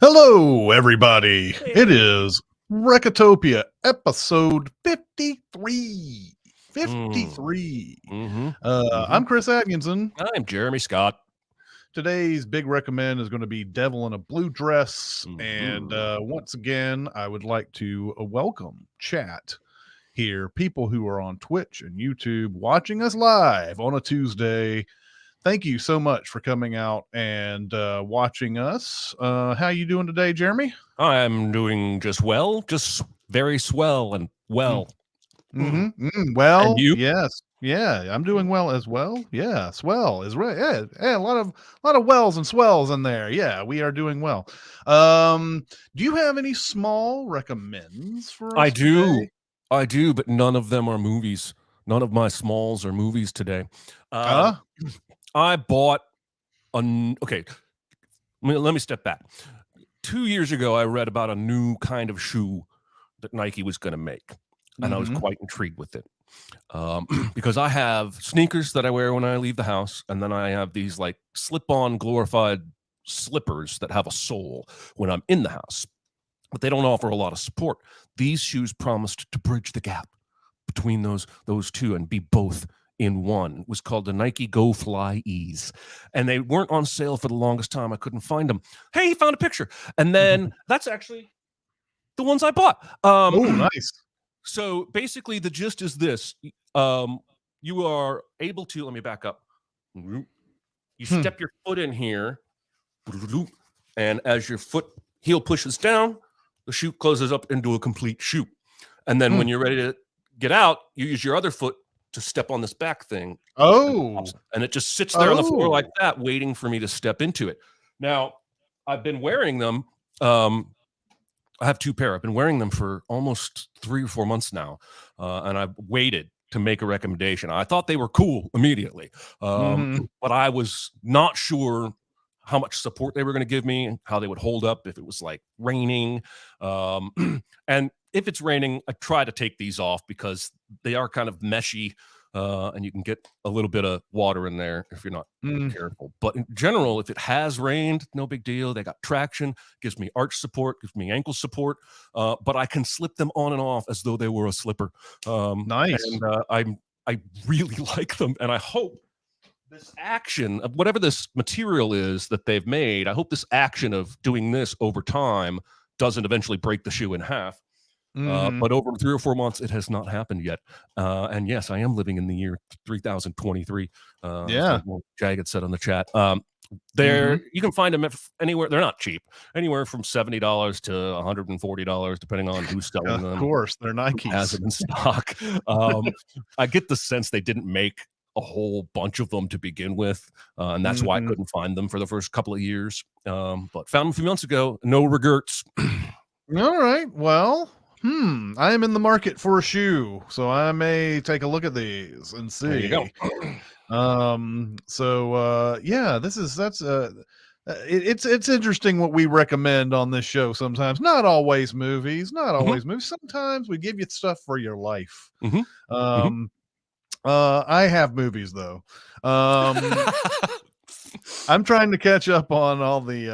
Hello, everybody. It Hey. is Recotopia, episode 53. Mm. 53. Mhm. I'm Mhm. Chris Atkinson. I'm Jeremy Scott. Today's big recommend is going to be Devil in a Blue Dress. And Mhm. once again, I would like to welcome chat here, people who are on Twitch and YouTube watching us live on a Tuesday. Thank you so much for coming out and watching us. How you doing today, Jeremy? I'm doing just well, just very swell and well. Mm. And Well, you? yes, yeah, I'm doing well as well. Yeah, swell is right. Yeah, yeah, a lot of wells and swells in there. Yeah, we are doing well. Do you have any small recommends for I us do. today? I do, but none of them are movies. None of my smalls are movies today. Um, Uh, I bought okay, let me step back. 2 years ago, I read about a new kind of shoe that Nike was gonna make, and I was mm-hmm. quite intrigued with it. Because I have sneakers that I wear when I leave the house, and then I have these like slip-on glorified slippers that have a sole when I'm in the house, but they don't offer a lot of support. These shoes promised to bridge the gap between those two and be both in one. It was called the Nike Go Fly Ease, and they weren't on sale for the longest time. I couldn't find them. Hey, found a picture, and then that's actually the ones I bought. Oh, nice. So basically, the gist is this: um, you are able to. Let me back up. You Hmm. step your foot in here, and as your foot heel pushes down, the shoe closes up into a complete shoe. And then Hmm. when you're ready to get out, you use your other foot to step on this back thing, Oh, and it just sits there on the floor like oh. that, waiting for me to step into it. Now, I've been wearing them. I have two pair. I've been wearing them for almost 3 or 4 months now, and I've waited to make a recommendation. I thought they were cool immediately, Mm-hmm. but I was not sure how much support they were going to give me, how they would hold up if it was like raining. Um, and if it's raining, I try to take these off because they are kind of meshy, and you can get a little bit of water in there if you're not Mm. careful. But in general, if it has rained, no big deal. They got traction, gives me arch support, gives me ankle support, but I can slip them on and off as though they were a slipper. Nice. I really like them, and I hope this action of whatever this material is that they've made, I hope this action of doing this over time doesn't eventually break the shoe in half. Mm-hmm. But over 3 or 4 months, it has not happened yet. And yes, I am living in the year 3023, as Yeah. Jagged said on the chat. Mm-hmm. You can find them anywhere. They're not cheap. Anywhere from $70 to $140, depending on who's selling Of them, course, they're who has Nikes. them in stock. I get the sense they didn't make a whole bunch of them to begin with, and that's why I Mm-hmm. couldn't find them for the first couple of years. But found them a few months ago. No regrets. All right. Well, I am in the market for a shoe, so I may take a look at these and There you go. see. Yeah, it's interesting what we recommend on this show sometimes. Not always movies, not Mhm, always movies. Sometimes we give you stuff for your life. mhm, mhm. Um, I have movies though. Um, I'm trying to catch up on all the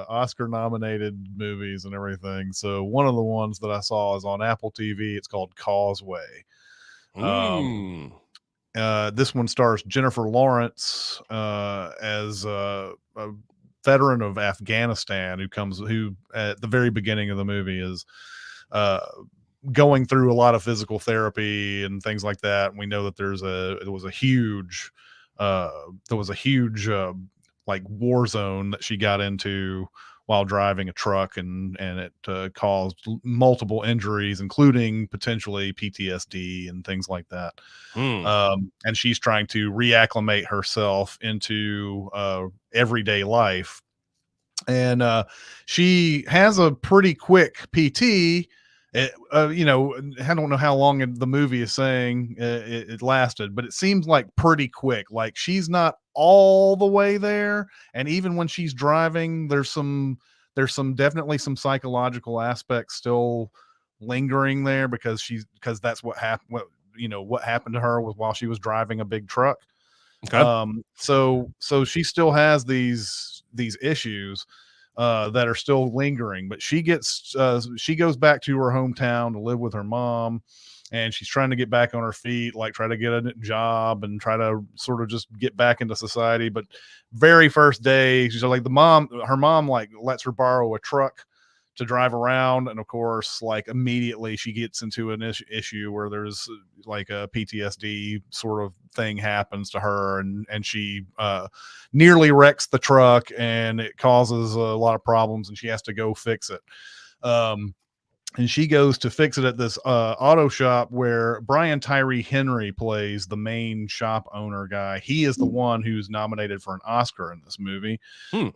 Oscar nominated movies and everything. So one of the ones that I saw is on Apple TV. It's called Causeway. Um, Mm. this one stars Jennifer Lawrence as a veteran of Afghanistan who at the very beginning of the movie is uh, going through a lot of physical therapy and things like that. And we know that there was a huge uh, like war zone that she got into while driving a truck, and it caused multiple injuries, including potentially PTSD and things like that. Mm. And she's trying to reacclimate herself into everyday life, and she has a pretty quick PT. I don't know how long the movie is saying it lasted, but it seems like pretty quick. Like she's not all the way there, and even when she's driving, there's some definitely some psychological aspects still lingering there because that's what happened. What happened to her was while she was driving a big truck. Okay. So she still has these issues, that are still lingering. But she goes back to her hometown to live with her mom, and she's trying to get back on her feet, like try to get a job and try to sort of just get back into society. But very first day, she's like her mom like lets her borrow a truck to drive around, and of course like immediately she gets into an issue where there's like a PTSD sort of thing happens to her, and she nearly wrecks the truck, and it causes a lot of problems, and she has to go fix it. And she goes to fix it at this auto shop where Brian Tyree Henry plays the main shop owner guy. He is the one who's nominated for an Oscar in this movie. Hmm.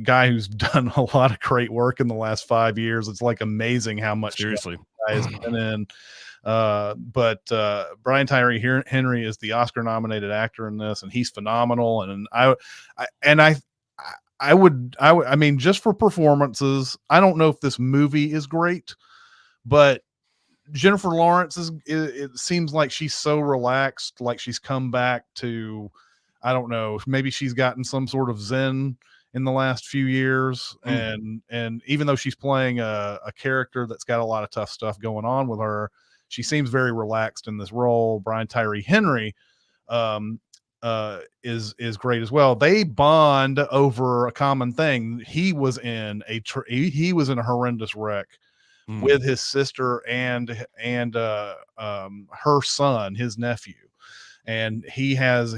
Guy who's done a lot of great work in the last 5 years. It's like amazing how much Seriously guy has been in. But Brian Tyree Henry is the Oscar nominated actor in this, and he's phenomenal. And I mean, just for performances, I don't know if this movie is great, but Jennifer Lawrence it seems like she's so relaxed, like she's come back to, I don't know, maybe she's gotten some sort of zen in the last few years. And even though she's playing a character that's got a lot of tough stuff going on with her, she seems very relaxed in this role. Brian Tyree Henry is great as well. They bond over a common thing. He was in a horrendous wreck with his sister and her son, his nephew, and he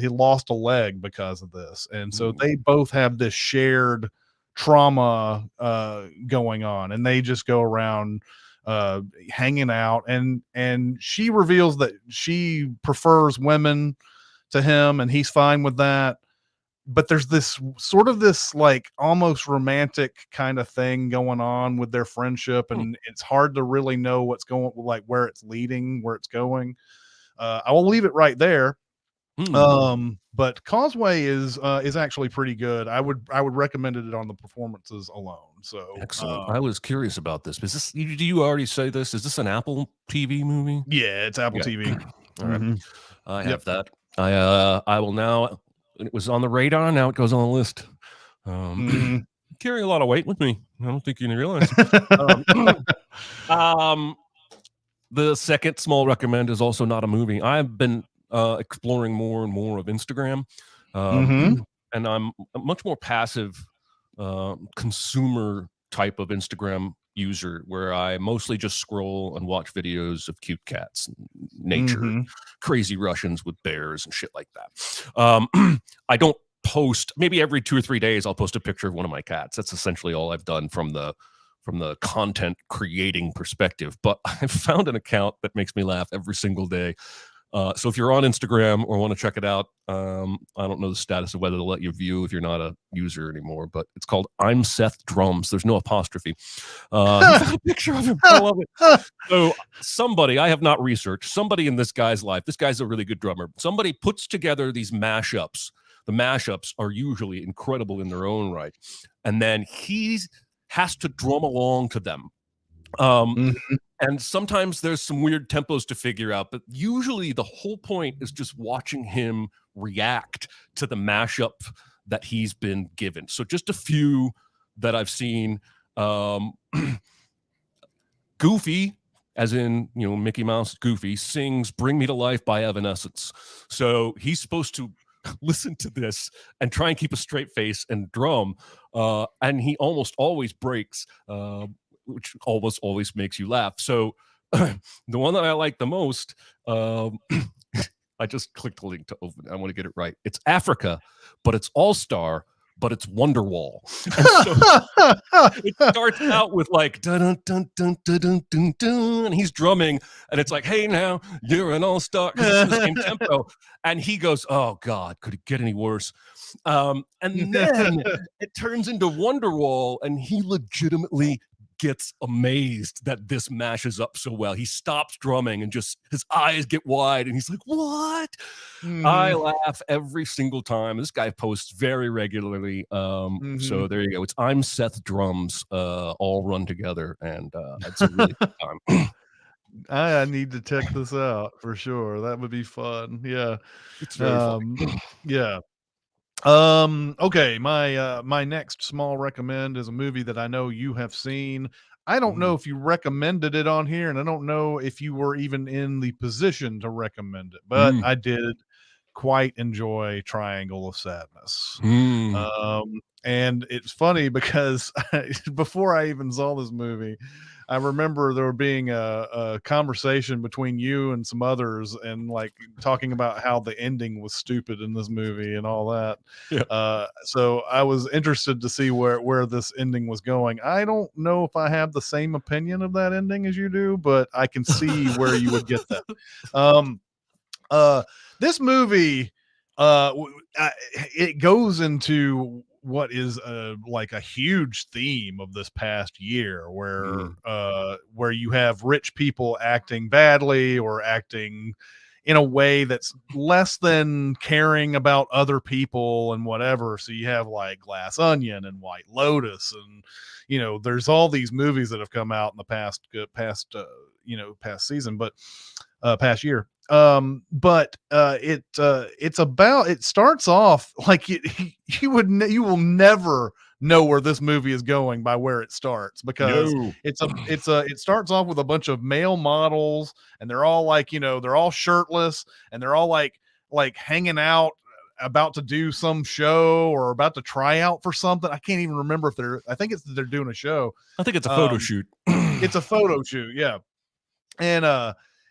lost a leg because of this. And so they both have this shared trauma going on, and they just go around hanging out, and she reveals that she prefers women to him, and he's fine with that. But there's this sort of this like almost romantic kind of thing going on with their friendship, and it's hard to really know what's going, like where it's leading, where it's going. I will leave it right there. But Causeway is actually pretty good. I would recommend it on the performances alone. So excellent. I was curious about this. Is this, do you already say this? Is this an Apple TV movie? Yeah, it's Apple TV. All right. I have that. I will now. It was on the radar. Now it goes on the list. Carry a lot of weight with me. I don't think you realize. The second small recommend is also not a movie. I've been exploring more and more of Instagram, and I'm a much more passive consumer type of Instagram user, where I mostly just scroll and watch videos of cute cats, and nature, crazy Russians with bears and shit like that. I don't post. Maybe every 2 or 3 days I'll post a picture of one of my cats. That's essentially all I've done from the content creating perspective. But I've found an account that makes me laugh every single day. So if you're on Instagram or want to check it out, I don't know the status of whether they'll let you view if you're not a user anymore, but it's called I'm Seth Drums. There's no apostrophe. A picture of him. I love it. So somebody, I have not researched, somebody in this guy's life, this guy's a really good drummer. Somebody puts together these mashups. The mashups are usually incredible in their own right. And then he has to drum along to them. And sometimes there's some weird tempos to figure out, but usually the whole point is just watching him react to the mashup that he's been given. So just a few that I've seen. Goofy, as in, Mickey Mouse Goofy, sings Bring Me to Life by Evanescence. So he's supposed to listen to this and try and keep a straight face and drum. And he almost always breaks, which almost always makes you laugh. So the one that I like the most, I just clicked the link to open. I want to get it right. It's Africa, but it's All-Star, but it's Wonderwall. And so it starts out with like dun dun dun dun dun dun dun dun, and he's drumming, and it's like, hey now, you're an all-star, because it's the same tempo. And he goes, oh God, could it get any worse? And then it turns into Wonderwall, and he legitimately gets amazed that this mashes up so well. He stops drumming and just his eyes get wide, and he's like, what? I laugh every single time. This guy posts very regularly. So there you go. It's I'm Seth Drums, all run together, and it's a really good time. I need to check this out for sure. That would be fun. Yeah. It's very funny. Yeah. Okay, my next small recommend is a movie that I know you have seen. I don't know Ooh. if you recommended it on here, and I don't know if you were even in the position to recommend it, but Mm. I did quite enjoy Triangle of Sadness. Mm. And it's funny because before I even saw this movie, I remember there being a conversation between you and some others, and like talking about how the ending was stupid in this movie and all that. Yeah. So I was interested to see where this ending was going. I don't know if I have the same opinion of that ending as you do, but I can see where you would get that. Um, uh, this movie, it goes into what is like a huge theme of this past year, Mm. where you have rich people acting badly or acting in a way that's less than caring about other people and whatever. So you have like Glass Onion and White Lotus, and there's all these movies that have come out in the past season, but past year. But it starts off like you will never know where this movie is going by where it starts, because No. it starts off with a bunch of male models, and they're all like, they're all shirtless, and they're all like hanging out, about to do some show or about to try out for something. I can't even remember if I think they're doing a show. I think it's a photo um shoot. it's a photo shoot, yeah.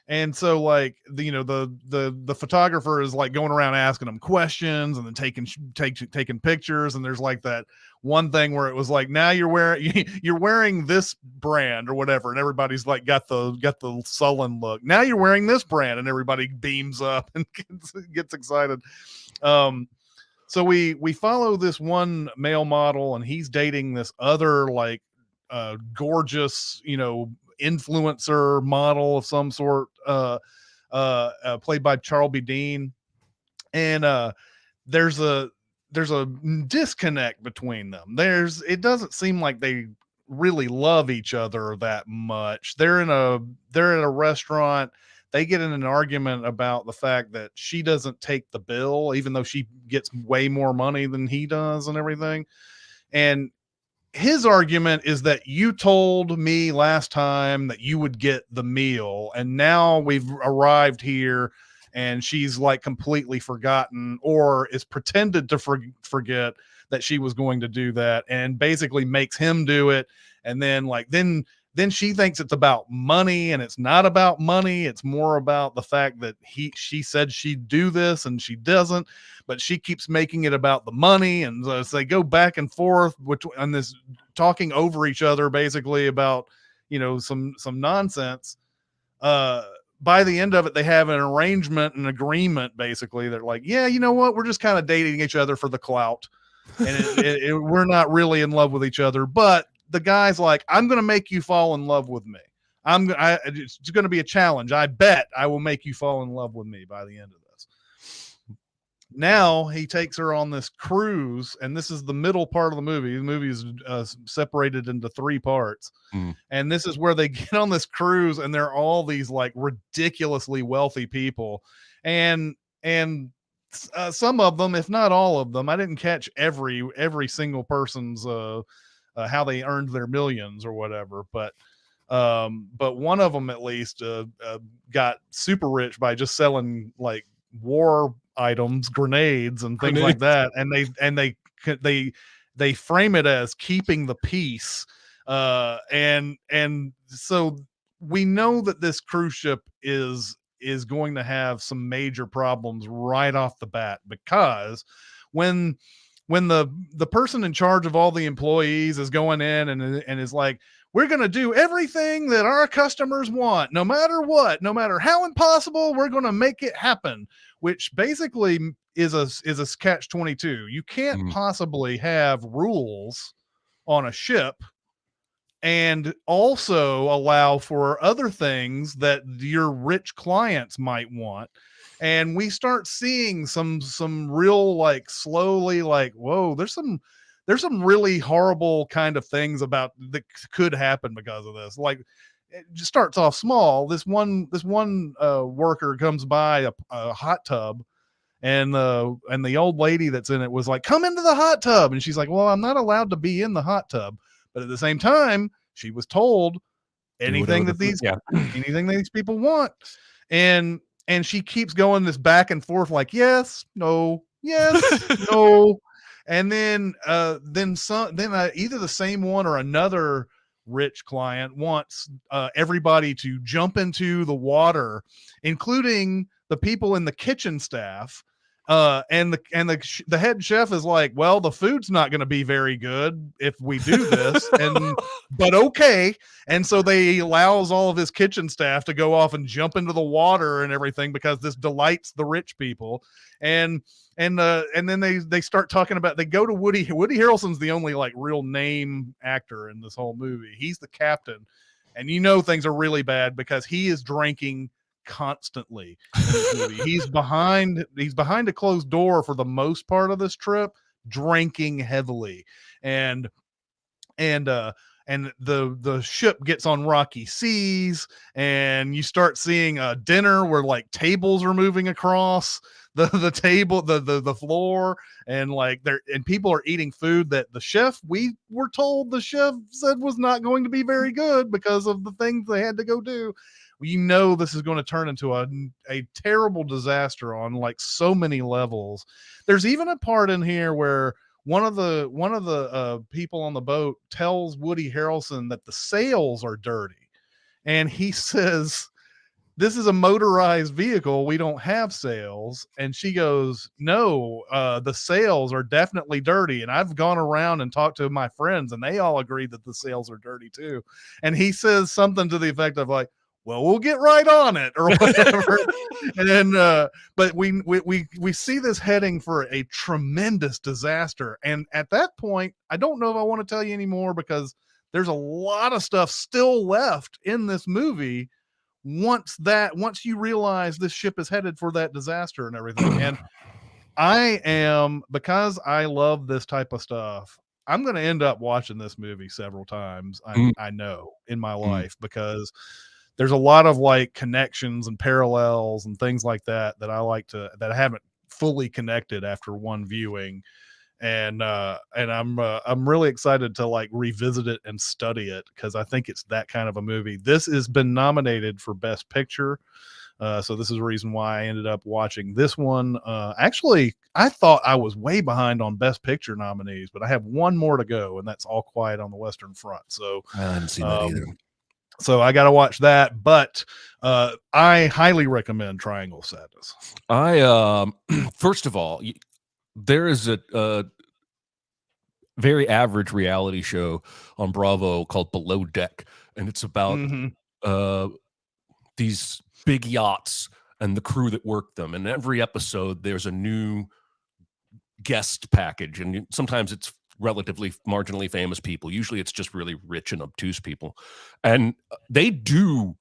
And so like the photographer is like going around asking them questions, and then taking pictures, and there's like that one thing where it was like, now you're wearing this brand or whatever, and everybody's like got the sullen look. Now you're wearing this brand, and everybody beams up and gets excited. Um so we follow this one male model, and he's dating this other like gorgeous, influencer model of some sort, played by Charles B. Dean. And there's a there's a disconnect between them. It doesn't seem like they really love each other that much. They're in a restaurant. They get in an argument about the fact that she doesn't take the bill, even though she gets way more money than he does and everything. And his argument is that you told me last time that you would get the meal, and now we've arrived here, and she's like completely forgotten, or is pretended to forget that she was going to do that, and basically makes him do it. And then she thinks it's about money, and it's not about money. It's more about the fact that she said she'd do this and she doesn't, but she keeps making it about the money. And so they go back and forth on this, talking over each other, basically about some nonsense. uh by the end of it, they have an arrangement, an agreement, basically. They're like, yeah, you know what, we're just kind of dating each other for the clout, and we're not really in love with each other. But the guy's like, I'm gonna make you fall in love with me. It's gonna be a challenge. I bet I will make you fall in love with me by the end of this. Now he takes her on this cruise, and this is the middle part of the movie. The movie is separated into three parts. Mm. And this is where they get on this cruise, and they're all these like ridiculously wealthy people. And some of them, if not all of them, I didn't catch every single person's how they earned their millions or whatever, but one of them at least got super rich by just selling like war items, grenades, and things like Grenades. that. And they frame it as keeping the peace. And so we know that this cruise ship is going to have some major problems right off the bat, because when the person in charge of all the employees is going in and is like, we're going to do everything that our customers want, no matter what, no matter how impossible, we're going to make it happen, which basically is a catch 22. You can't Mm. possibly have rules on a ship and also allow for other things that your rich clients might want. And we start seeing some real, like, slowly, like, whoa, there's some really horrible kind of things about that could happen because of this. Like, it just starts off small. This one worker comes by a hot tub, and the old lady that's in it was like, come into the hot tub, and she's like, well, I'm not allowed to be in the hot tub, but at the same time she was told Do whatever anything that these yeah. anything that these people want. And she keeps going this back and forth like, yes, no, yes, no. And then either the same one or another rich client wants everybody to jump into the water, including the people in the kitchen staff. The head chef is like, well, the food's not going to be very good if we do this, and but okay. And so they allows all of his kitchen staff to go off and jump into the water and everything because this delights the rich people. And then they start talking about, they go to Woody Harrelson's the only like real name actor in this whole movie. He's the captain, and things are really bad because he is drinking constantly in this movie. He's behind a closed door for the most part of this trip, drinking heavily. And the ship gets on rocky seas, and you start seeing a dinner where like tables are moving across the table, the floor, and people are eating food that we were told the chef said was not going to be very good because of the things they had to go do. This is going to turn into a terrible disaster on like so many levels. There's even a part in here where one of the people on the boat tells Woody Harrelson that the sails are dirty, and he says, this is a motorized vehicle, we don't have sails. And she goes, no, the sails are definitely dirty, and I've gone around and talked to my friends and they all agree that the sails are dirty too. And he says something to the effect of like, well, we'll get right on it or whatever. And but we see this heading for a tremendous disaster. And at that point, I don't know if I want to tell you anymore, because there's a lot of stuff still left in this movie once you realize this ship is headed for that disaster and everything. And because I love this type of stuff, I'm going to end up watching this movie several times. I know in my life, because there's a lot of like connections and parallels and things like that that I haven't fully connected after one viewing. And I'm really excited to like revisit it and study it, because I think it's that kind of a movie. This has been nominated for Best Picture. So this is a reason why I ended up watching this one. Actually, I thought I was way behind on Best Picture nominees, but I have one more to go, and that's All Quiet on the Western Front. So I haven't seen that either. So I got to watch that, but I highly recommend Triangle of Sadness. First of all, there is a very average reality show on Bravo called Below Deck, and it's about these big yachts and the crew that work them. And every episode, there's a new guest package, and sometimes it's relatively marginally famous people. Usually it's just really rich and obtuse people, and they do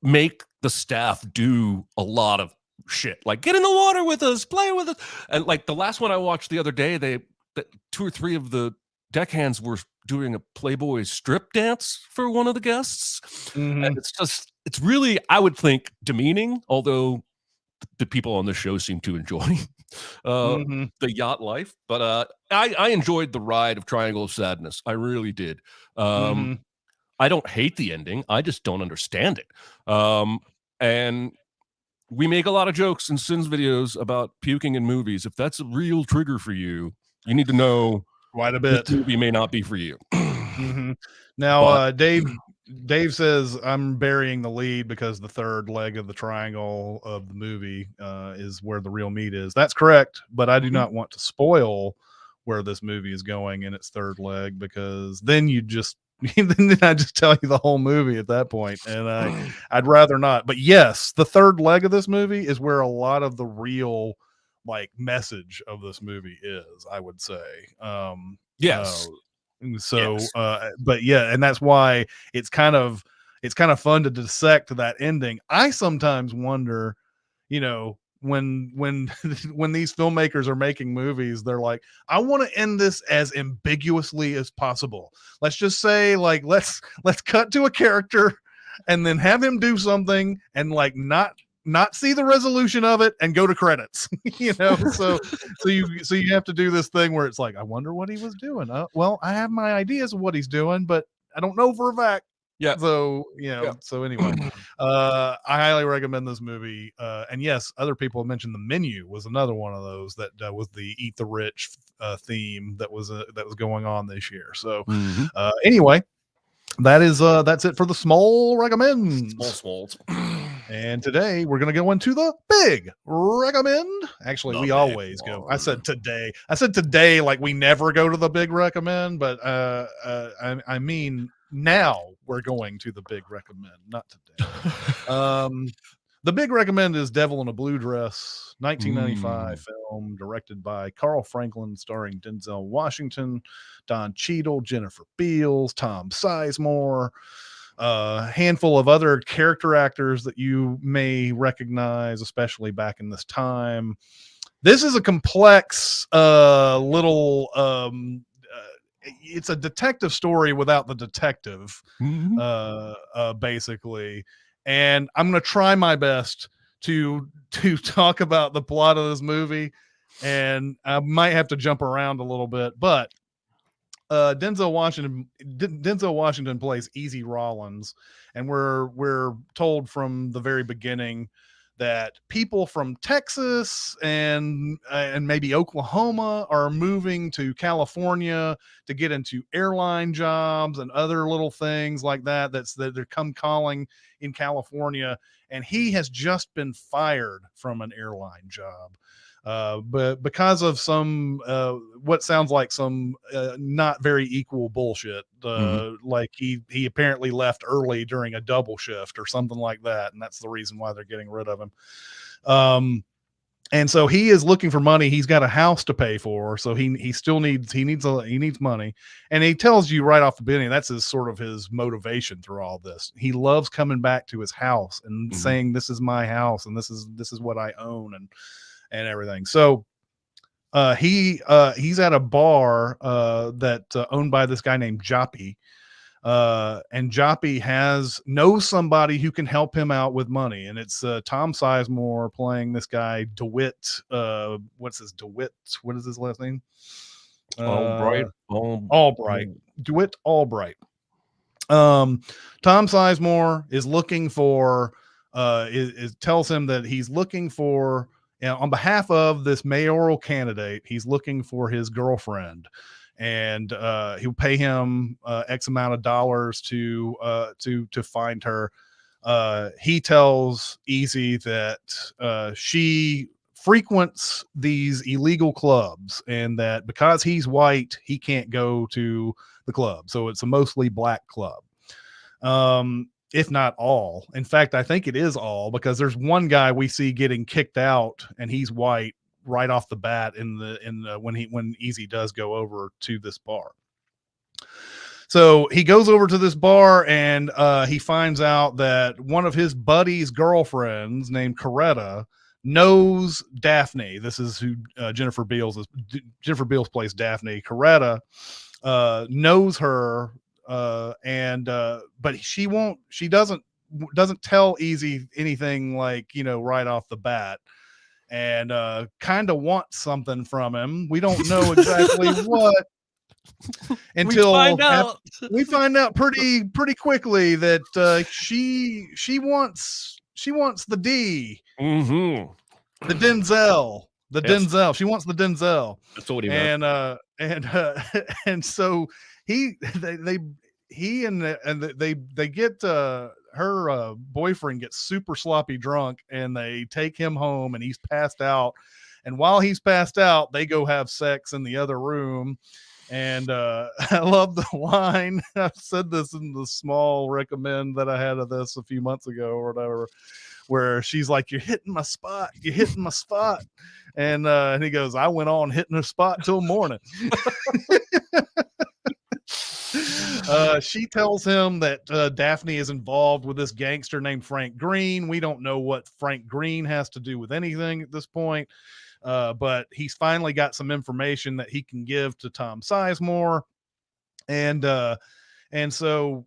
make the staff do a lot of shit, like get in the water with us, play with us. And like the last one I watched the other day, two or three of the deckhands were doing a Playboy strip dance for one of the guests. And it's really, I would think, demeaning, although the people on the show seem to enjoy the yacht life. But I enjoyed the ride of Triangle of Sadness. I really did. I don't hate the ending. I just don't understand it. And we make a lot of jokes in Sins videos about puking in movies. If that's a real trigger for you, you need to know quite a bit. This movie may not be for you. Now, Dave says I'm burying the lead because the third leg of the triangle of the movie is where the real meat is. That's correct, but I do not want to spoil where this movie is going in its third leg, because then then I just tell you the whole movie at that point, and I'd rather not. But yes, the third leg of this movie is where a lot of the real like message of this movie is, I would say. Yes. But yeah, and that's why it's kind of fun to dissect that ending. I sometimes wonder, when these filmmakers are making movies, they're like, I want to end this as ambiguously as possible. Let's just say, like, let's cut to a character and then have him do something and like not not see the resolution of it and go to credits. So you have to do this thing where it's like, I wonder what he was doing. Well, I have my ideas of what he's doing, but I don't know for a fact. Yeah. So anyway, I highly recommend this movie. And yes, other people have mentioned The Menu was another one of those that was the Eat the Rich theme that was going on this year. So anyway, that's it for the small recommends. Small. And today we're going to go into the big recommend. Actually, we always go. I said today like we never go to the big recommend, but I mean now we're going to the big recommend, not today. The big recommend is Devil in a Blue Dress, 1995 film directed by Carl Franklin, starring Denzel Washington, Don Cheadle, Jennifer Beals, Tom Sizemore, a handful of other character actors that you may recognize, especially back in this time. This is a complex little it's a detective story without the detective, basically. And I'm going to try my best to talk about the plot of this movie, and I might have to jump around a little bit, but Denzel Washington plays Easy Rollins, and we're told from the very beginning that people from Texas and maybe Oklahoma are moving to California to get into airline jobs and other little things like that. That they're come calling in California, and he has just been fired from an airline job. But because of some what sounds like some not very equal bullshit, like he apparently left early during a double shift or something like that, and that's the reason why they're getting rid of him. And so he is looking for money. He's got a house to pay for, so he still needs money. And he tells you right off the beginning that's his motivation through all this. He loves coming back to his house and saying, "This is my house, and this is what I own," and everything. So he's at a bar that owned by this guy named Joppy. And Joppy knows somebody who can help him out with money, and it's Tom Sizemore playing this guy DeWitt. What is his last name? Albright. DeWitt Albright. Tom Sizemore is looking for tells him that he's looking for, on behalf of this mayoral candidate, he's looking for his girlfriend, and he'll pay him X amount of dollars to find her. He tells Easy that she frequents these illegal clubs, and that because he's white, he can't go to the club. So it's a mostly black club. If not all. In fact, I think it is all, because there's one guy we see getting kicked out, and he's white right off the bat when Easy does go over to this bar. So he goes over to this bar, and he finds out that one of his buddy's girlfriends named Coretta knows Daphne. This is who Jennifer Beals plays Daphne. Coretta knows her, but she doesn't tell Easy anything, like, right off the bat, and kind of wants something from him. We don't know exactly what until we find out pretty quickly that she wants the D, the Denzel. Denzel. She wants the Denzel. That's what he meant. And so they get her boyfriend gets super sloppy drunk, and they take him home, and he's passed out. And while he's passed out, they go have sex in the other room. And I love the line. I've said this in the small recommend that I had of this a few months ago or whatever, where she's like, "You're hitting my spot. You're hitting my spot." And he goes, "I went on hitting her spot till morning." She tells him that Daphne is involved with this gangster named Frank Green. We don't know what Frank Green has to do with anything at this point. But he's finally got some information that he can give to Tom Sizemore. And so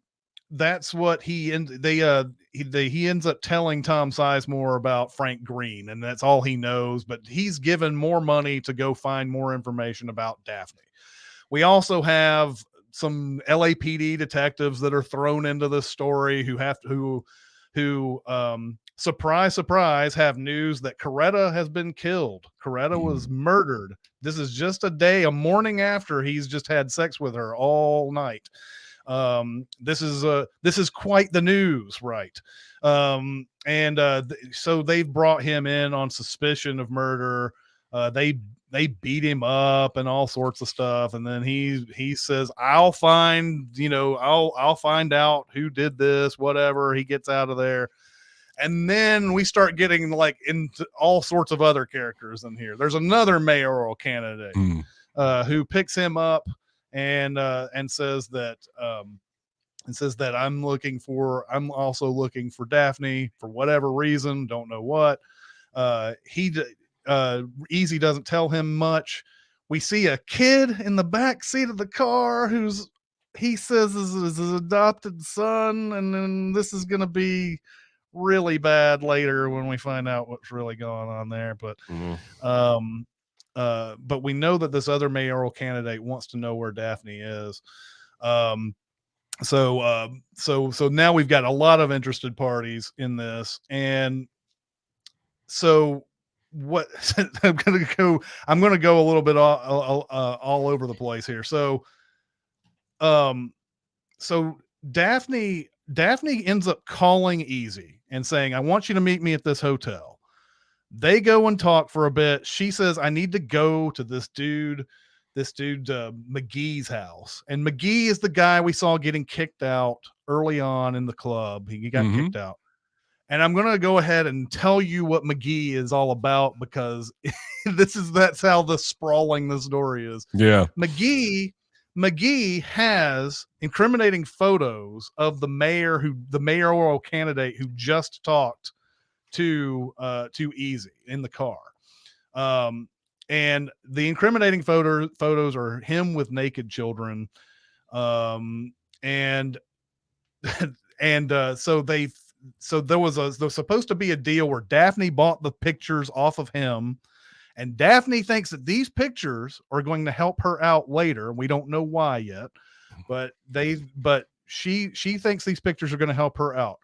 what he he ends up telling Tom Sizemore about Frank Green, and that's all he knows. But he's given more money to go find more information about Daphne. We also have some LAPD detectives that are thrown into this story who have to, who surprise, surprise, have news that Coretta has been killed. Coretta was murdered. This is just a morning after he's just had sex with her all night. This is quite the news, right? So they've brought him in on suspicion of murder. They beat him up and all sorts of stuff, and then he says, I'll find out who did this, whatever. He gets out of there, and then we start getting like into all sorts of other characters in here. There's another mayoral candidate who picks him up and says that I'm also looking for Daphne for whatever reason, don't know what. Easy doesn't tell him much. We see a kid in the back seat of the car he says is his adopted son, and then this is going to be really bad later when we find out what's really going on there. But but we know that this other mayoral candidate wants to know where Daphne is. So now we've got a lot of interested parties in this, and so what I'm going to go a little bit all over the place here. So Daphne ends up calling Easy and saying, I want you to meet me at this hotel. They go and talk for a bit. She says, I need to go to this dude McGee's house. And McGee is the guy we saw getting kicked out early on in the club. He got kicked out. And I'm going to go ahead and tell you what McGee is all about, because that's how sprawling the story is. Yeah. McGee has incriminating photos of the mayoral candidate who just talked to Easy in the car. And the incriminating photos are him with naked children. So there was supposed to be a deal where Daphne bought the pictures off of him, and Daphne thinks that these pictures are going to help her out later. We don't know why yet, but she thinks these pictures are going to help her out.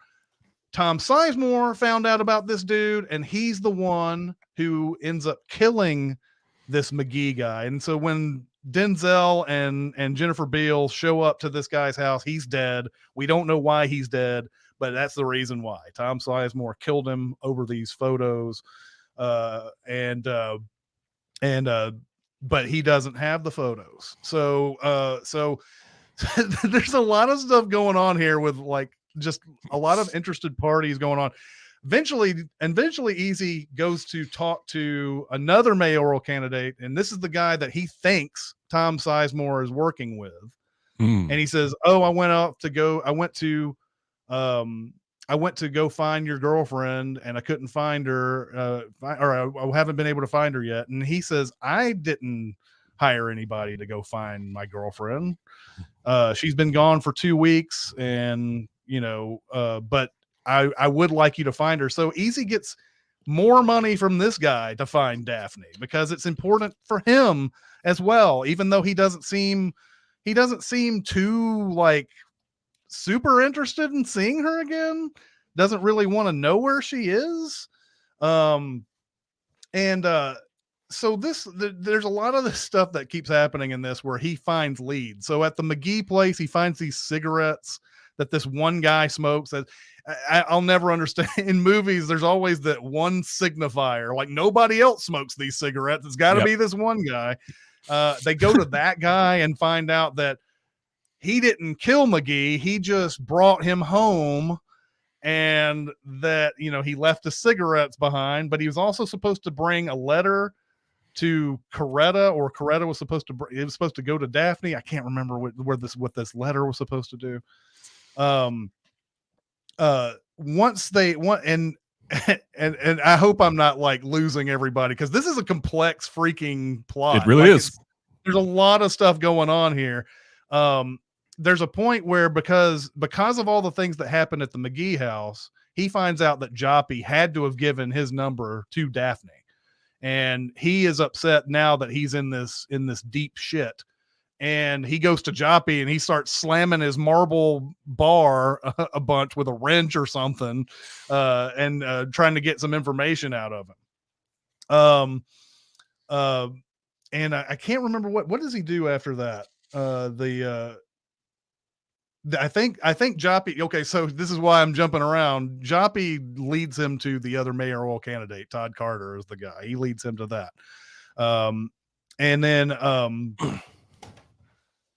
Tom Sizemore found out about this dude, and he's the one who ends up killing this McGee guy. And so when Denzel and Jennifer Beals show up to this guy's house, he's dead. We don't know why he's dead, but that's the reason why. Tom Sizemore killed him over these photos. But he doesn't have the photos. So there's a lot of stuff going on here with like just a lot of interested parties going on. Eventually Easy goes to talk to another mayoral candidate, and this is the guy that he thinks Tom Sizemore is working with. And he says, I went to go find your girlfriend, and I couldn't find her, I haven't been able to find her yet. And he says, I didn't hire anybody to go find my girlfriend. She's been gone for 2 weeks, and but I would like you to find her. So Easy gets more money from this guy to find Daphne, because it's important for him as well, even though he doesn't seem too like super interested in seeing her again, doesn't really want to know where she is. So there's a lot of this stuff that keeps happening in this where he finds leads. So at the McGee place, he finds these cigarettes that this one guy smokes. That I'll never understand. In movies, there's always that one signifier, like nobody else smokes these cigarettes. It's got to be this one guy. They go to that guy and find out that he didn't kill McGee. He just brought him home, and that, he left the cigarettes behind, but he was also supposed to bring a letter to Coretta, or Coretta was supposed to, it was supposed to go to Daphne. I can't remember what this letter was supposed to do. Once they want, and I hope I'm not like losing everybody, because this is a complex freaking plot. It really is. There's a lot of stuff going on here. there's a point where because of all the things that happened at the McGee house, he finds out that Joppy had to have given his number to Daphne, and he is upset now that he's in this deep shit. And he goes to Joppy and he starts slamming his marble bar a bunch with a wrench or something, and trying to get some information out of him. Uh, and I can't remember what does he do after that. I think Joppy. Okay, so this is why I'm jumping around. Joppy leads him to the other mayoral candidate. Todd Carter is the guy. He leads him to that. And then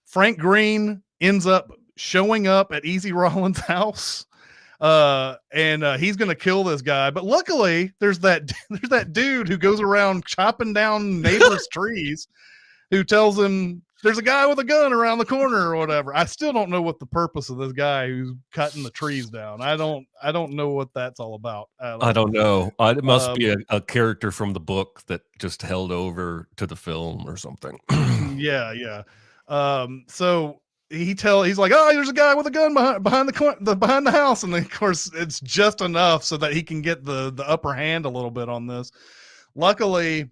Frank Green ends up showing up at Easy Rollins' house, and he's going to kill this guy. But luckily, there's that dude who goes around chopping down neighbors' trees, who tells him there's a guy with a gun around the corner or whatever. I still don't know what the purpose of this guy who's cutting the trees down. I don't know what that's all about. I don't know. It must be a character from the book that just held over to the film or something. Yeah. So he's like, oh, there's a guy with a gun behind the house, and then, of course, it's just enough so that he can get the upper hand a little bit on this. Luckily,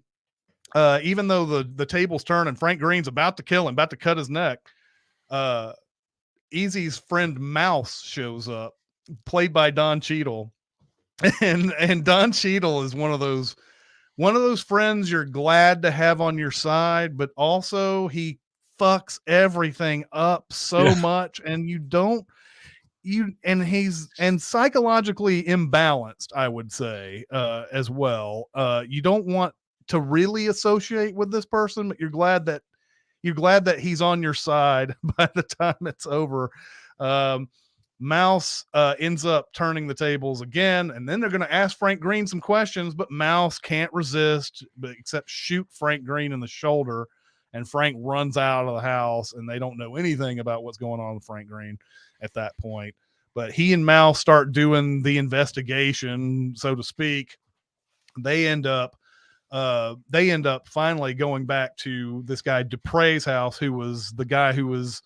even though the tables turn and Frank Green's about to kill him, about to cut his neck, Easy's friend Mouse shows up, played by Don Cheadle, and Don Cheadle is one of those friends you're glad to have on your side, but also he fucks everything up so much, and he's psychologically imbalanced, I would say, as well. You don't want to really associate with this person, but you're glad that he's on your side by the time it's over. Mouse ends up turning the tables again, and then they're going to ask Frank Green some questions, but Mouse can't resist except shoot Frank Green in the shoulder, and Frank runs out of the house, and they don't know anything about what's going on with Frank Green at that point. But he and Mouse start doing the investigation, so to speak. They end up finally going back to this guy Dupre's house, who was the guy who was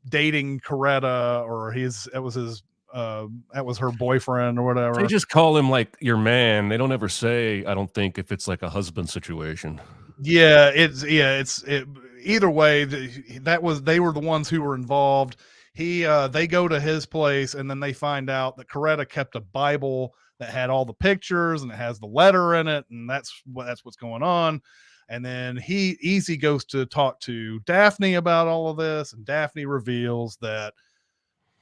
dating Coretta, or that was her boyfriend or whatever. They just call him like your man. They don't ever say, I don't think, if it's like a husband situation. Yeah, either way, they were the ones who were involved. They go to his place, and then they find out that Coretta kept a Bible that had all the pictures and it has the letter in it, and that's what's going on. And then Easy goes to talk to Daphne about all of this, and Daphne reveals that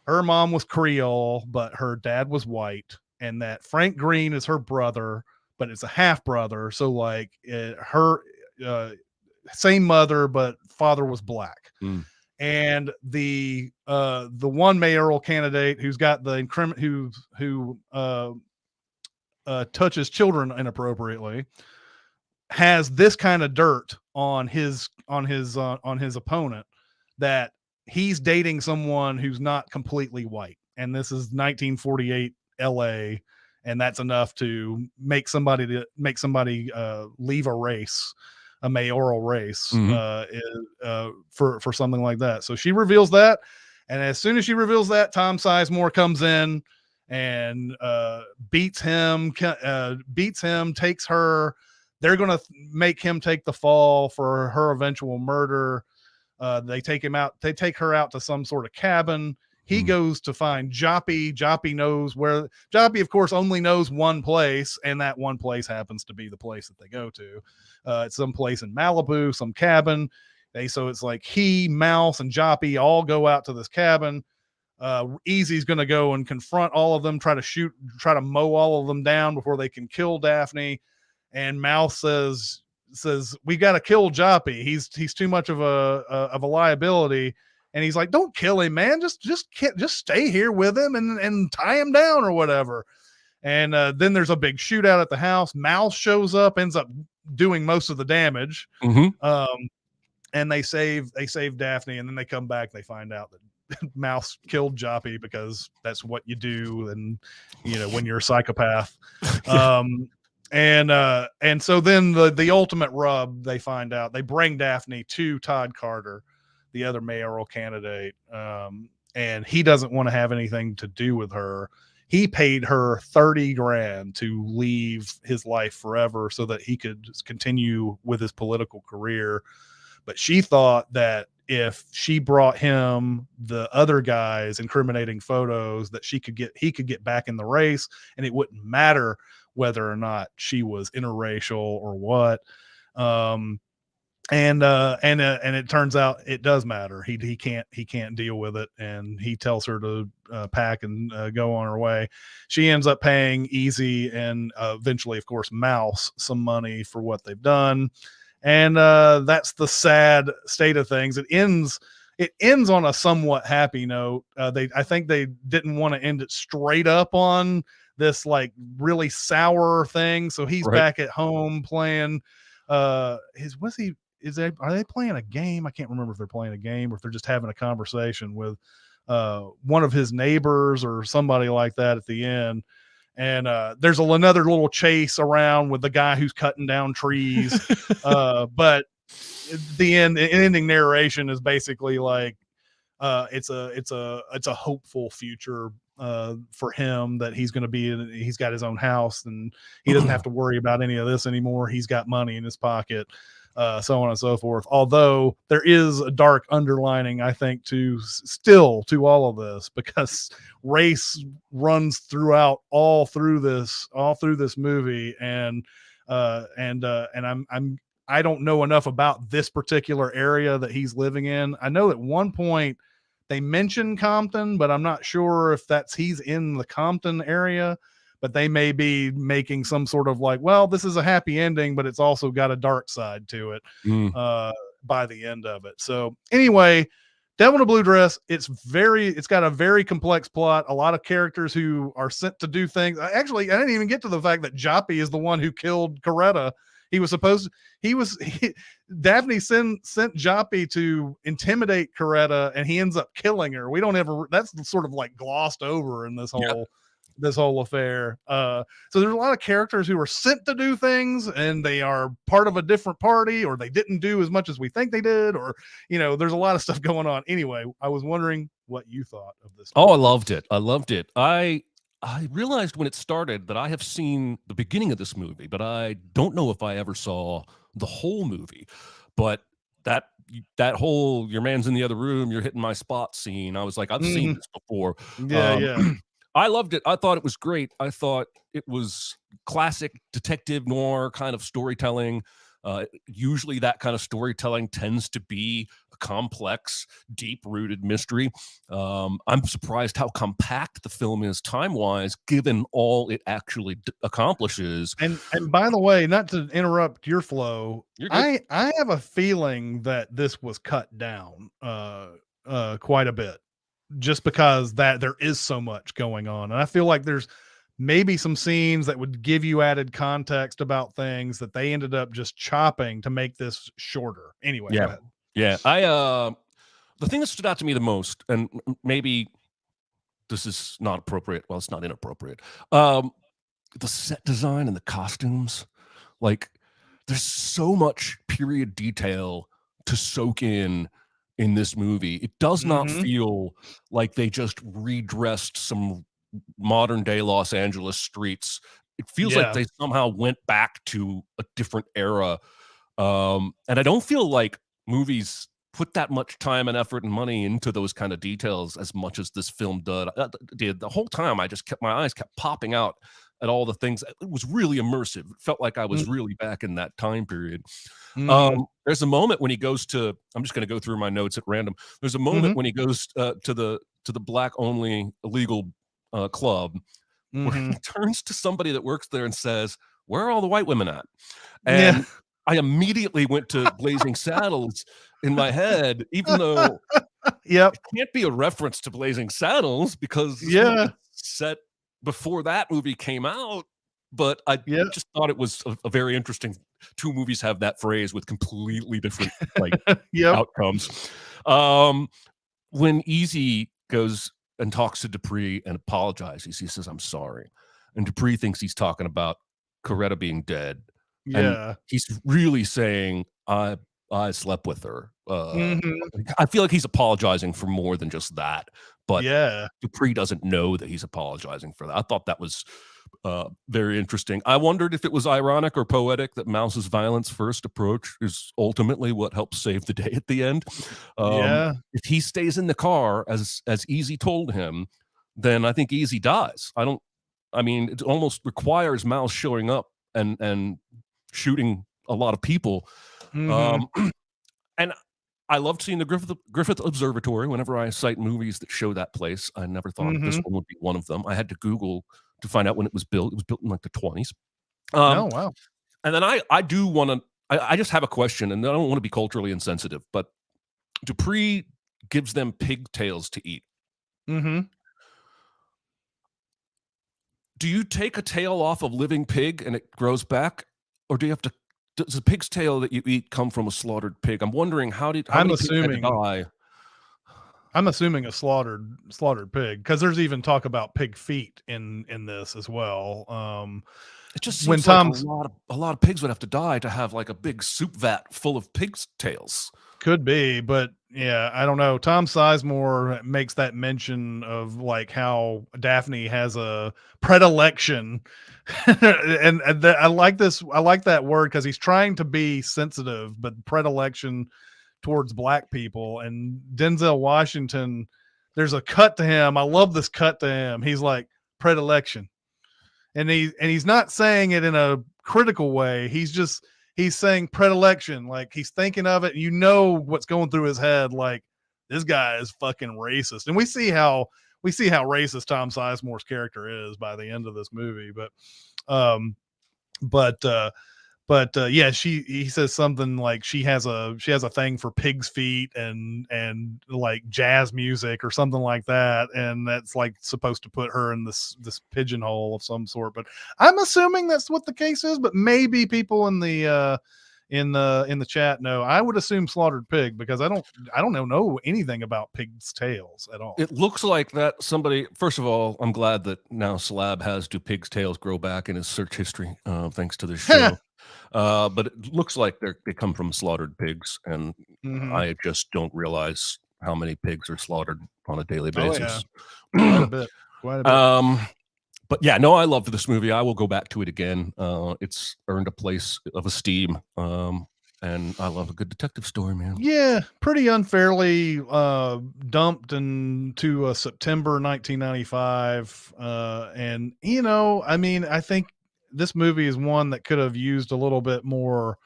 her mom was Creole, but her dad was white, and that Frank Green is her brother, but it's a half brother. So like her same mother, but father was black. And the one mayoral candidate who's got the who touches children inappropriately has this kind of dirt on his opponent, that he's dating someone who's not completely white, and this is 1948 LA, and that's enough to make somebody leave a race, a mayoral race, for something like that. So she reveals that, and as soon as she reveals that, Tom Sizemore comes in and beats him, takes her. They're going to make him take the fall for her eventual murder. They take her out to some sort of cabin. He goes to find Joppy. Joppy knows where. Joppy, of course, only knows one place, and that one place happens to be the place that they go to. It's some place in Malibu, some cabin. So it's like he, Mouse, and Joppy all go out to this cabin. Easy's going to go and confront all of them, try to mow all of them down before they can kill Daphne. And Mouse says we got to kill Joppy. He's too much of a liability. And he's like, don't kill him, man. Just stay here with him and tie him down or whatever. And then there's a big shootout at the house. Mouse shows up, ends up doing most of the damage. And they save Daphne, and then they come back. They find out that Mouse killed Joppy because that's what you do, and when you're a psychopath. And so then the ultimate rub, they find out, they bring Daphne to Todd Carter. the other mayoral candidate, and he doesn't want to have anything to do with her. He paid her 30 grand to leave his life forever so that he could continue with his political career. But she thought that if she brought him the other guy's incriminating photos, that he could get back in the race, and it wouldn't matter whether or not she was interracial or what. Um, and it turns out it does matter. He can't deal with it, and he tells her to pack and go on her way. She ends up paying Easy and eventually, of course, Mouse some money for what they've done, and that's the sad state of things. It ends on a somewhat happy note. I think they didn't want to end it straight up on this like really sour thing. So he's Right. back at home playing. His was he are they playing a game? I can't remember if they're playing a game or if they're just having a conversation with one of his neighbors or somebody like that at the end. And there's another little chase around with the guy who's cutting down trees. But the ending narration is basically like it's a hopeful future for him, that he's going to he's got his own house and he doesn't have to worry about any of this anymore. He's got money in his pocket, so on and so forth. Although there is a dark underlining, I think, to all of this, because race runs all through this movie, and I don't know enough about this particular area that he's living in. I know at one point they mention Compton, but I'm not sure if he's in the Compton area. But they may be making some sort of like, well, this is a happy ending, but it's also got a dark side to it by the end of it. So anyway, Devil in a Blue Dress, it's got a very complex plot, a lot of characters who are sent to do things. Actually, I didn't even get to the fact that Joppy is the one who killed Coretta. Daphne sent Joppy to intimidate Coretta, and he ends up killing her. That's sort of like glossed over in this whole affair. So there's a lot of characters who are sent to do things, and they are part of a different party, or they didn't do as much as we think they did, or there's a lot of stuff going on. Anyway, I was wondering what you thought of this movie. Oh, I loved it. I realized when it started that I have seen the beginning of this movie, but I don't know if I ever saw the whole movie. But that whole "your man's in the other room, you're hitting my spot" scene, I was like, I've seen this before. Yeah. I loved it. I thought it was great. I thought it was classic detective noir kind of storytelling. Usually that kind of storytelling tends to be a complex, deep-rooted mystery. I'm surprised how compact the film is time-wise, given all it actually accomplishes. And by the way, not to interrupt your flow, I have a feeling that this was cut down quite a bit, just because that there is so much going on. And I feel like there's maybe some scenes that would give you added context about things that they ended up just chopping to make this shorter. Anyway, go ahead. Yeah. The thing that stood out to me the most, and maybe this is not appropriate. Well, it's not inappropriate. The set design and the costumes, like there's so much period detail to soak in this movie. It does not feel like they just redressed some modern day Los Angeles streets. It feels like they somehow went back to a different era. And I don't feel like movies put that much time and effort and money into those kind of details as much as this film did. The whole time my eyes kept popping out at all the things. It was really immersive. It felt like I was really back in that time period. There's a moment when he goes to, I'm just going to go through my notes at random. There's a moment when he goes to the black only illegal club, where he turns to somebody that works there and says, "Where are all the white women at?" And I immediately went to Blazing Saddles in my head, even though it can't be a reference to Blazing Saddles because it's set before that movie came out. But I just thought it was a very interesting. Two movies have that phrase with completely different outcomes. When Easy goes and talks to Dupree and apologizes, he says, "I'm sorry," and Dupree thinks he's talking about Coretta being dead. And he's really saying, I slept with her. Mhm. I feel like he's apologizing for more than just that, but Yeah. Dupree doesn't know that he's apologizing for that. I thought that was very interesting. I wondered if it was ironic or poetic that Mouse's violence first approach is ultimately what helps save the day at the end. Yeah. If he stays in the car, as Easy told him, then I think Easy dies. I mean, it almost requires Mouse showing up and shooting a lot of people. Mhm. Um, and I loved seeing the Griffith Observatory whenever I cite movies that show that place. I never thought this Mhm. one would be one of them. I had to Google to find out when it was built. It was built in like the 20s. Um, No, wow. and then I do want to. I just have a question, and I don't want to be culturally insensitive, but Dupree gives them pigtails to eat. Mhm. Do you take a tail off of living pig and it grows back, or do you have to? Does the pig's tail that you eat come from a slaughtered pig? I'm wondering how I'm many pigs had to assuming die. I'm assuming a slaughtered pig, because there's even talk about pig feet in this as well. It just When seems like Tom's a lot of pigs would have to die to have like a big soup vat full of pig's tails. Could be, but yeah, I don't know. Tom Sizemore makes that mention of like how Daphne has a predilection, I like this. I like that word because he's trying to be sensitive, but predilection towards black people. And Denzel Washington, there's a cut to him. I love this cut to him. He's like predilection, and he's not saying it in a critical way. He's saying predilection, like he's thinking of it. You know what's going through his head, like this guy is fucking racist, and we see how racist Tom Sizemore's character is by the end of this movie. Um, but yeah, he says something like she has a thing for pig's feet and like jazz music or something like that, and that's like supposed to put her in this pigeonhole of some sort. But I'm assuming that's what the case is, but maybe people in the chat know. I would assume slaughtered pig, because I don't know anything about pig's tails at all. It looks like that somebody. First of all, I'm glad that now Slab has "Do Pigs' Tails Grow Back" in his search history, thanks to this show. But it looks like they come from slaughtered pigs, and Hmm. I just don't realize how many pigs are slaughtered on a daily Oh yeah, basis. quite a bit, quite a bit. um, but yeah, no, I loved this movie. I will go back to it again. It's earned a place of esteem. And I love a good detective story, man. Yeah, pretty unfairly dumped into September 1995. And I mean, I think this movie is one that could have used a little bit more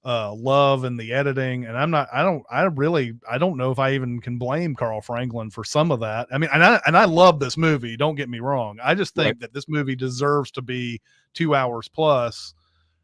love in the editing. And I don't know if I even can blame Carl Franklin for some of that. I mean, and I love this movie. Don't get me wrong. I just Right. think that this movie deserves to be 2 hours plus,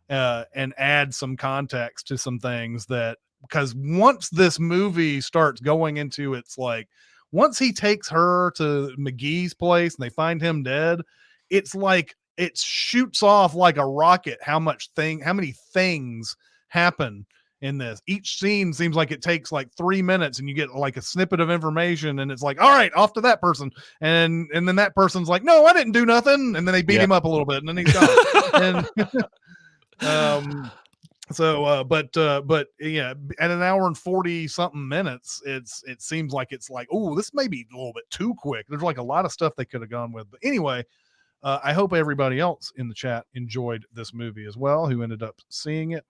and add some context to some things, that because once this movie starts going into its like, once he takes her to McGee's place and they find him dead, it's like it shoots off like a rocket how many things happen in this. Each scene seems like it takes like 3 minutes, and you get like a snippet of information, and it's like, all right, off to that person, and then that person's like, no, I didn't do nothing, and then they beat Yeah. him up a little bit, and then he's gone. And um but yeah, at an hour and 40 something minutes, it seems like it's like, oh, this may be a little bit too quick. There's like a lot of stuff they could have gone with. But anyway, I hope everybody else in the chat enjoyed this movie as well, who ended up seeing it.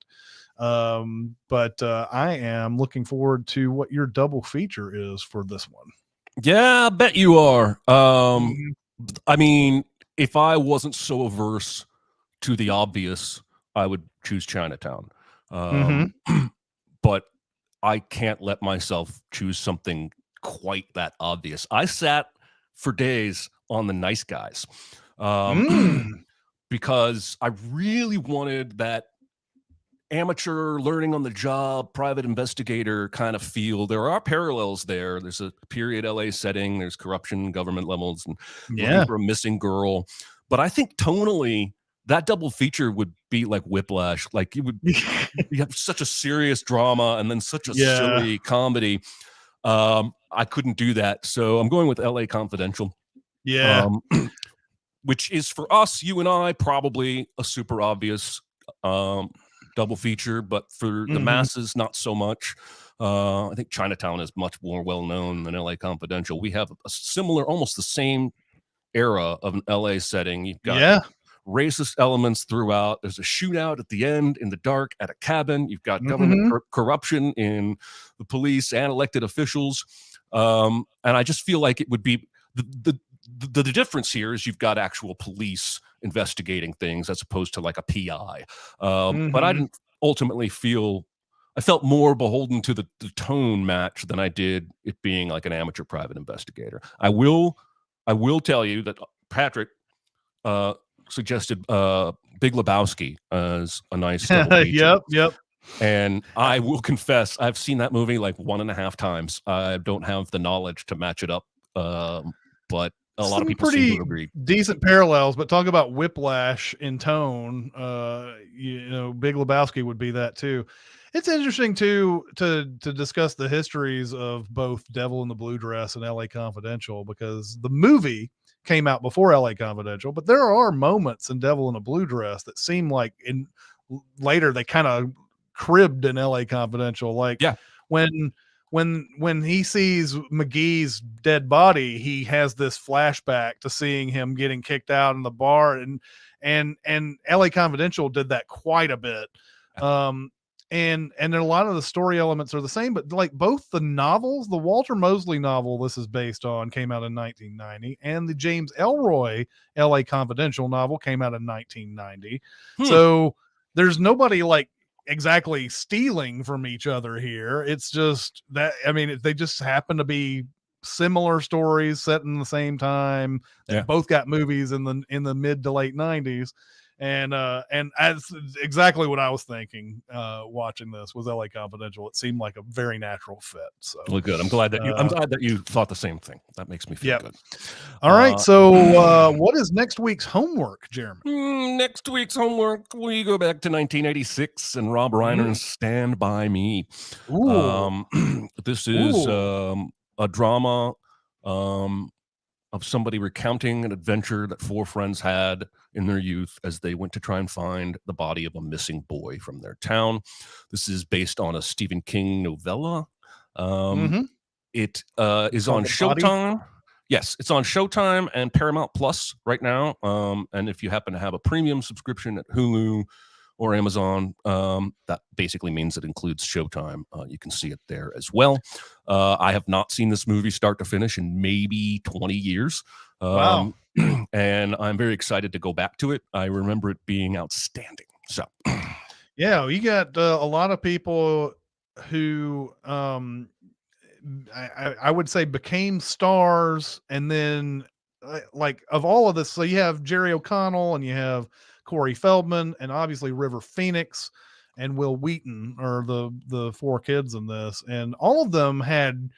But I am looking forward to what your double feature is for this one. Yeah, I bet you are. Mhm. I mean, if I wasn't so averse to the obvious, I would choose Chinatown. Um, Mhm. but I can't let myself choose something quite that obvious. I sat for days on The Nice Guys, Mm. because I really wanted that amateur learning on the job, private investigator kind of feel. There are parallels there. There's a period LA setting, there's corruption, government levels, and looking Yeah. for a missing girl. But I think tonally, that double feature would be like Whiplash. Like you have such a serious drama and then such a Yeah. silly comedy. I couldn't do that. So I'm going with LA Confidential. Yeah. Um, which is for us, you and I, probably a super obvious. Um, double feature, but for the Mhm. masses, not so much. I think Chinatown is much more well known than LA Confidential. We have a similar, almost the same era of an LA setting. You've got Yeah. racist elements throughout. There's a shootout at the end in the dark at a cabin. You've got government Mhm. corruption in the police and elected officials. And I just feel like it would be the difference here is you've got actual police investigating things as opposed to like a PI. But I Mhm. didn't ultimately feel. I felt more beholden to the tone match than I did it being like an amateur private investigator. I will tell you that Patrick uh, suggested Big Lebowski as a nice double feature. Yep, yep. And I will confess, I've seen that movie like 1.5 times. I don't have the knowledge to match it up, but a lot of Some people seem to pretty agree. decent parallels, but talk about whiplash in tone. Big Lebowski would be that too. It's interesting too to discuss the histories of both Devil in the Blue Dress and L.A. Confidential, because the movie came out before L.A. Confidential, but there are moments in Devil in a Blue Dress that seem like in later they kind of cribbed in L.A. Confidential, like Yeah, when when he sees McGee's dead body, he has this flashback to seeing him getting kicked out in the bar, and LA Confidential did that quite a bit. Um and then a lot of the story elements are the same, but like both the novels, the Walter Mosley novel this is based on came out in 1990, and the James Elroy LA Confidential novel came out in 1990. hmm, So there's nobody like exactly stealing from each other here. It's just that, I mean, they just happen to be similar stories set in the same time that yeah. both got movies in the mid to late 90s. And as exactly what I was thinking watching this was LA Confidential. It seemed like a very natural fit. So Well, good. I'm uh glad that you thought the same thing. That makes me feel yeah. good. All right. Uh, So what is next week's homework, Jeremy? Next week's homework, we go back to 1986 and Rob Mm. Reiner's Stand By Me. Ooh. Um, this is Ooh. a drama um, of somebody recounting an adventure that four friends had in their youth as they went to try and find the body of a missing boy from their town. This is based on a Stephen King novella. Um, Mm-hmm. it is Called on The Body. Showtime. Yes, it's on Showtime and Paramount Plus right now. And if you happen to have a premium subscription at Hulu or Amazon, that basically means it includes Showtime. You can see it there as well. I have not seen this movie start to finish in maybe 20 years. Wow. And I'm very excited to go back to it. I remember it being outstanding. So, Yeah, you got a lot of people who I would say became stars, and then like of all of this, so you have Jerry O'Connell and you have Corey Feldman and obviously River Phoenix and Will Wheaton are the four kids in this, and all of them had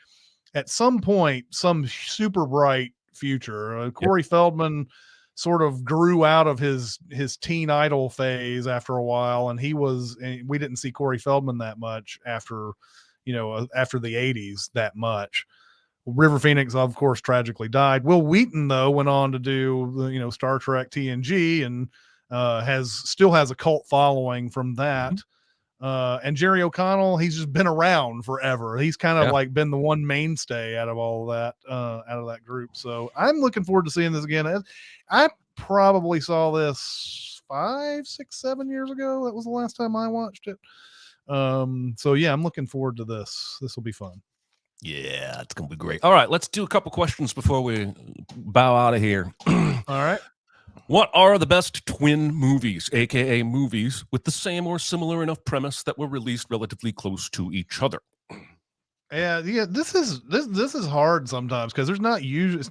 at some point some super bright future. yep. Corey Feldman sort of grew out of his teen idol phase after a while, and we didn't see Corey Feldman that much after after the 80s that much. River Phoenix, of course, tragically died. Will Wheaton, though, went on to do Star Trek TNG, and still has a cult following from that. Mhm. And Jerry O'Connell, he's just been around forever. He's kind of Yeah. like been the one mainstay out of all of that, out of that group. So I'm looking forward to seeing this again. I probably saw this 5, 6, 7 years ago. That was the last time I watched it. So yeah, I'm looking forward to this. This will be fun. Yeah, it's going to be great. All right, let's do a couple questions before we bow out of here. All right. What are the best twin movies, aka movies with the same or similar enough premise that were released relatively close to each other? Yeah, yeah. This is hard sometimes because there's not usually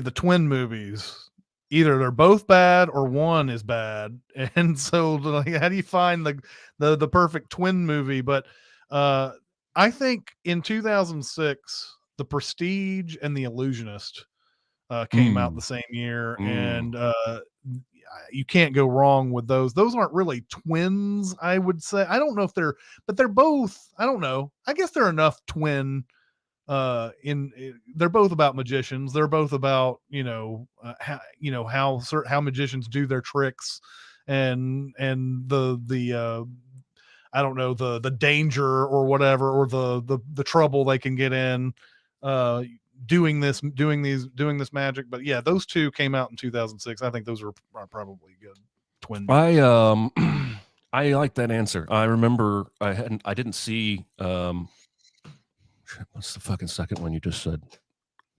the twin movies, either they're both bad or one is bad. And so like, how do you find the perfect twin movie? But uh I think in 2006 The Prestige and The Illusionist came out Mm, the same year, mm, and you can't go wrong with those aren't really twins, I would say. I don't know if they're, but they're both, I don't know, I guess they're enough twin they're both about magicians. They're both about how magicians do their tricks and the I don't know, the danger or whatever, or the trouble they can get in uh doing this magic. But yeah, those two came out in 2006. I think those are probably good twin movies. I like that answer. I remember I didn't see what's the fucking second one you just said?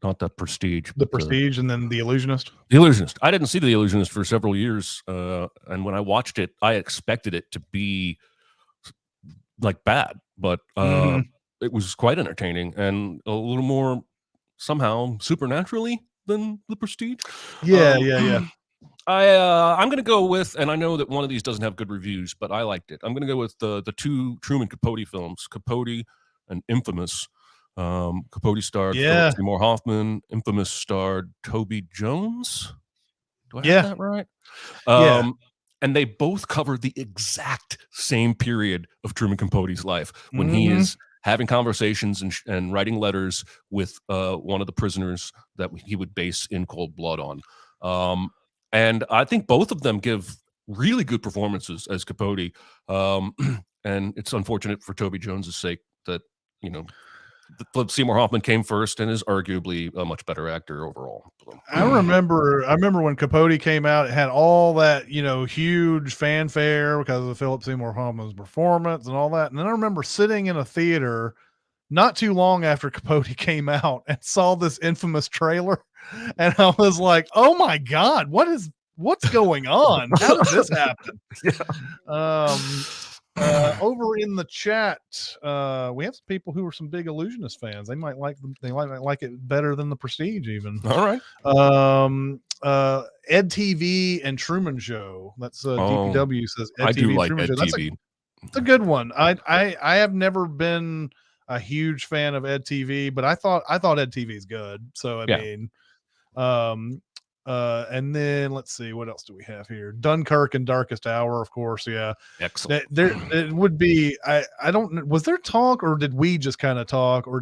Not The Prestige, The but Prestige and then The Illusionist. The Illusionist. I didn't see The Illusionist for several years, and when I watched it, I expected it to be like bad, but it was quite entertaining and a little more somehow supernaturally than The Prestige. Yeah, Um, yeah. I'm gonna go with, and I know that one of these doesn't have good reviews, but I liked it. I'm gonna go with the two Truman Capote films, Capote and Infamous. Capote starred Philip Yeah. Seymour Hoffman. Infamous starred Toby Jones. Do I Yeah. have that right? Yeah. And they both cover the exact same period of Truman Capote's life when he is having conversations and writing letters with one of the prisoners that he would base In Cold Blood on. And I think both of them give really good performances as Capote. And it's unfortunate for Toby Jones's sake that, you know, Philip Seymour Hoffman came first and is arguably a much better actor overall. I remember when Capote came out, it had all that, you know, huge fanfare because of Philip Seymour Hoffman's performance and all that. And then I remember sitting in a theater not too long after Capote came out and saw this infamous trailer. And I was like, oh my God, what's going on? How did this happen? Yeah. Over in the chat, we have some people who are some big Illusionist fans. They might like it better than The Prestige, even. All right. Ed TV and Truman Show. That's DPW says Ed I TV do and like Truman Ed Show. That's TV. It's a good one. I have never been a huge fan of Ed TV, but I thought Ed TV is good. So I mean, and then let's see, what else do we have here? Dunkirk and Darkest Hour, of course. Yeah, excellent. There it would be. I don't. Was there talk, or did we just kind of talk, or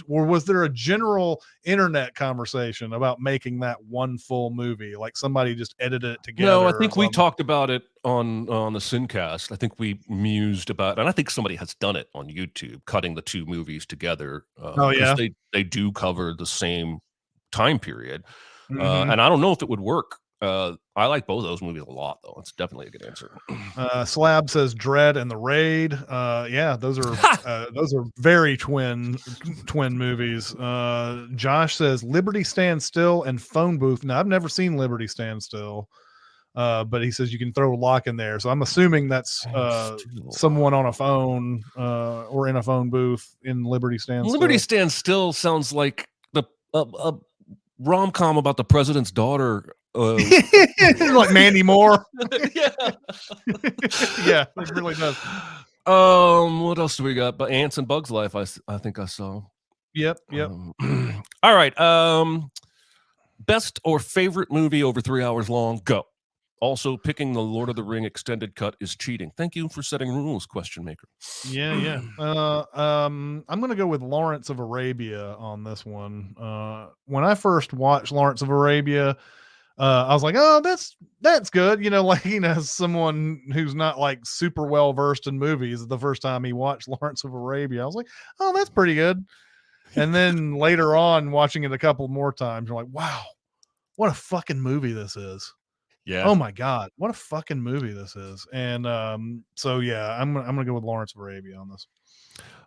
was there a general internet conversation about making that one full movie? Like somebody just edited it together. No, I think we talked about it on the Sincast. I think we mused about, and I think somebody has done it on YouTube, cutting the two movies together. Oh yeah, they do cover the same time period. And I don't know if it would work. I like both of those movies a lot, though. It's definitely a good answer. Slab says Dread and The Raid. Yeah, those are very twin movies. Josh says Liberty Stand Still and Phone Booth. Now I've never seen Liberty Stand Still, but he says you can throw lock in there. So I'm assuming that's someone on a phone or in a phone booth in Liberty Stand Still. Liberty Stand Still sounds like the rom-com about the president's daughter. Like Mandy Moore. Yeah. Yeah, it really does. What else do we got? But Ants and Bugs Life, I think I saw. Yep. All right. Best or favorite movie over 3 hours long? Go. Also, picking the Lord of the Ring extended cut is cheating. Thank you for setting rules, question maker. Yeah. I'm gonna go with Lawrence of Arabia on this one. When I first watched Lawrence of Arabia, I was like, oh, that's good. You know, like, you know, someone who's not like super well versed in movies, the first time he watched Lawrence of Arabia, I was like, oh, that's pretty good. And then later on, watching it a couple more times, you're like, wow, what a fucking movie this is. Yeah. Oh my God, what a fucking movie this is. And so yeah, I'm gonna go with Lawrence of Arabia on this.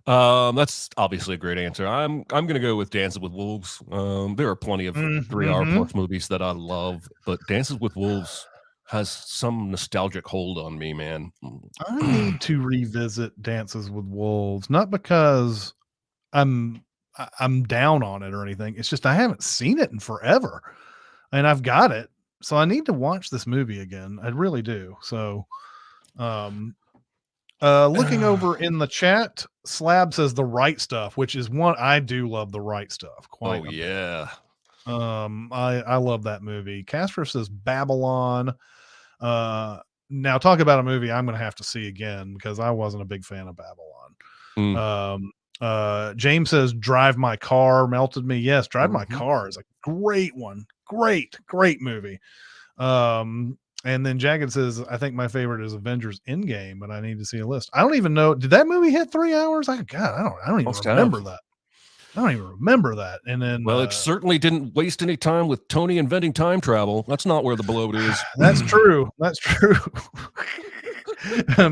That's obviously a great answer. I'm gonna go with Dances with Wolves. There are plenty of 3 hour plus movies that I love, but Dances with Wolves has some nostalgic hold on me, man. I need to revisit Dances with Wolves, not because I'm down on it or anything. It's just I haven't seen it in forever, and I've got it, so I need to watch this movie again. I really do. So, looking over in the chat, Slab says The Right Stuff, which is one I do love. The Right Stuff. Quite. Oh yeah. I love that movie. Castro says Babylon. Now talk about a movie I'm going to have to see again because I wasn't a big fan of Babylon. James says Drive My Car melted me. Yes, Drive My Car is a great one. Great movie. And then Jagged says, I think my favorite is Avengers Endgame, but I need to see a list. I don't even know. Did that movie hit 3 hours? God, I don't even Must remember have. that. I don't even remember that. And then Well, it certainly didn't waste any time with Tony inventing time travel. That's not where the bloat is. that's true. That's true.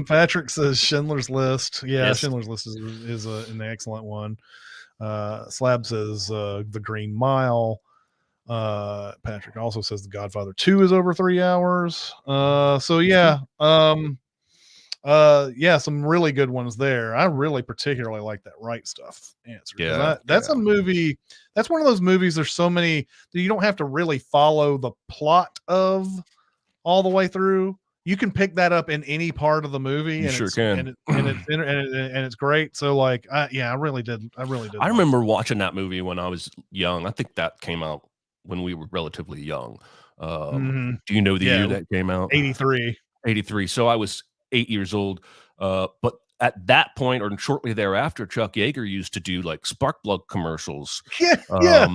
Patrick says Schindler's List. Yeah, Yes. Schindler's List is an excellent one. Slab says The Green Mile. Patrick also says The Godfather 2 is over 3 hours. So yeah, yeah, some really good ones there. I really particularly like that Right Stuff answer because that's a movie. That's one of those movies. There's so many that you don't have to really follow the plot of all the way through. You can pick that up in any part of the movie, You and sure it's can. and it's great. So like, I really did. I I remember watching that movie when I was young. I think that came out when we were relatively young. Do you know the year Yeah, that came out? 83. 83. So I was 8 years old. But at that point, or shortly thereafter, Chuck Yeager used to do like Sparkplug commercials. Yeah, yeah.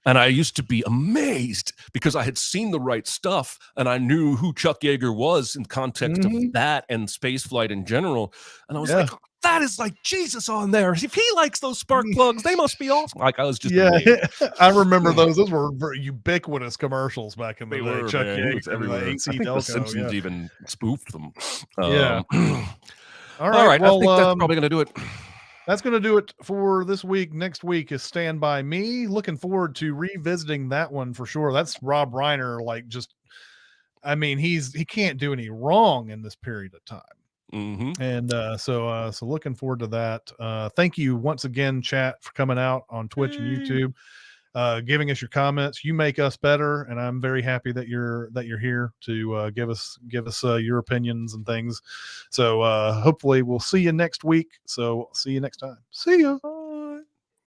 And I used to be amazed because I had seen The Right Stuff and I knew who Chuck Yeager was in context of that and spaceflight in general. And I was like, that is like Jesus on there. If he likes those spark plugs, they must be awesome. Like I was just amazed. I remember those. Those were ubiquitous commercials back in the They day. were, Chuck man. He was Yeager, the everywhere. AC I think Delco. The Simpsons even spoofed them. Yeah. All right. Well, I think that's probably going to do it. That's going to do it for this week. Next week is Stand By Me. Looking forward to revisiting that one for sure. That's Rob Reiner. Like, just, I mean, he can't do any wrong in this period of time. And so looking forward to that. Thank you once again, chat, for coming out on Twitch and YouTube, giving us your comments. You make us better, and I'm very happy that you're here to give us your opinions and things. So hopefully we'll see you next week. So see you next time. See ya.